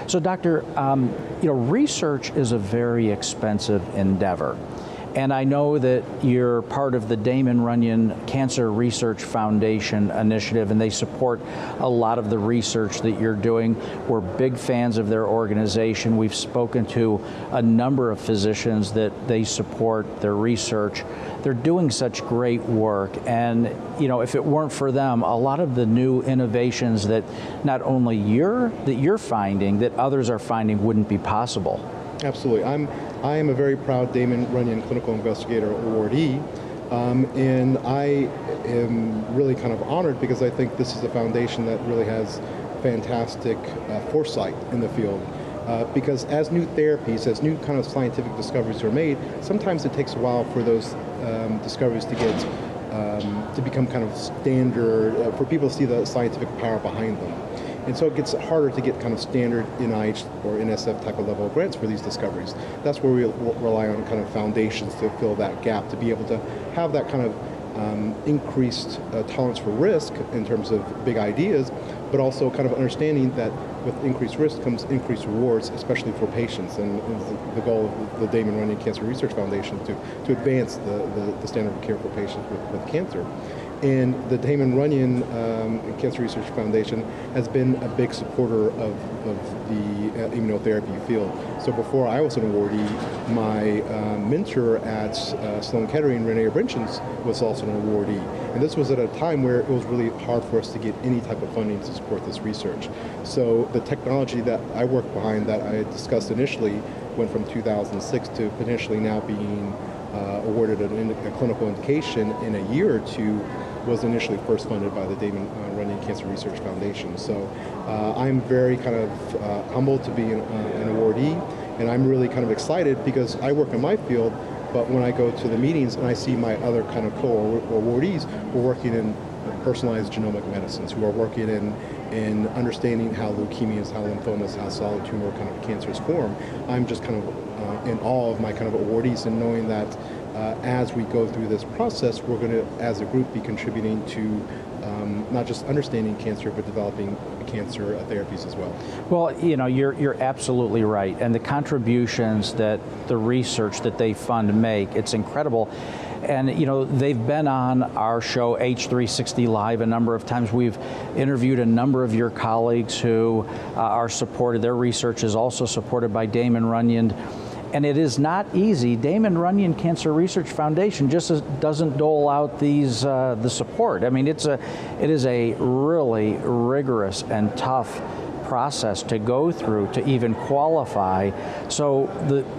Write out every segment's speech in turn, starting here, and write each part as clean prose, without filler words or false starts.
So, Doctor, research is a very expensive endeavor. And I know that you're part of the Damon Runyon Cancer Research Foundation initiative, and they support a lot of the research that you're doing. We're big fans of their organization. We've spoken to a number of physicians that they support their research. They're doing such great work, and if it weren't for them, a lot of the new innovations that not only you're finding, that others are finding, wouldn't be possible. Absolutely. I am a very proud Damon Runyon Clinical Investigator Awardee, and I am really kind of honored because I think this is a foundation that really has fantastic foresight in the field. Because as new therapies, as new kind of scientific discoveries are made, sometimes it takes a while for those discoveries to get to become kind of standard, for people to see the scientific power behind them. And so it gets harder to get kind of standard NIH or NSF type of level grants for these discoveries. That's where we rely on kind of foundations to fill that gap, to be able to have that kind of increased tolerance for risk in terms of big ideas, but also kind of understanding that with increased risk comes increased rewards, especially for patients. And the goal of the Damon Runyon Cancer Research Foundation to advance the standard of care for patients with cancer. And the Damon Runyon Cancer Research Foundation has been a big supporter of the immunotherapy field. So before I was an awardee, my mentor at Sloan Kettering, Renee Brinchens, was also an awardee. And this was at a time where it was really hard for us to get any type of funding to support this research. So the technology that I worked behind that I discussed initially went from 2006 to potentially now being awarded a clinical indication in a year or two, was initially first funded by the Damon Runyon Cancer Research Foundation. So I'm very kind of humbled to be an awardee, and I'm really kind of excited because I work in my field, but when I go to the meetings and I see my other kind of co-awardees who are working in personalized genomic medicines, who are working in understanding how leukemias, how lymphomas, how solid tumor kind of cancers form, I'm just kind of in awe of my kind of awardees, and knowing that as we go through this process, we're going to, as a group, be contributing to not just understanding cancer, but developing cancer therapies as well. Well, you're absolutely right, and the contributions that the research that they fund make, it's incredible. And they've been on our show H360 Live a number of times. We've interviewed a number of your colleagues who are supported. Their research is also supported by Damon Runyon. And it is not easy. Damon Runyon Cancer Research Foundation just doesn't dole out the support. I mean, it is a really rigorous and tough process to go through to even qualify. So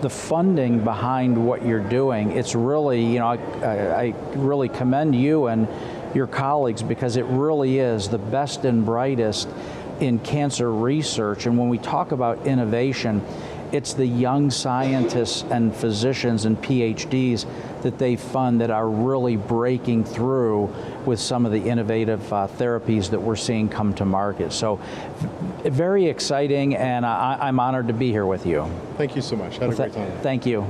the funding behind what you're doing, it's really, I really commend you and your colleagues, because it really is the best and brightest in cancer research. And when we talk about innovation, it's the young scientists and physicians and PhDs that they fund that are really breaking through with some of the innovative therapies that we're seeing come to market. So very exciting, and I'm honored to be here with you. Thank you so much. Had a great time. Thank you.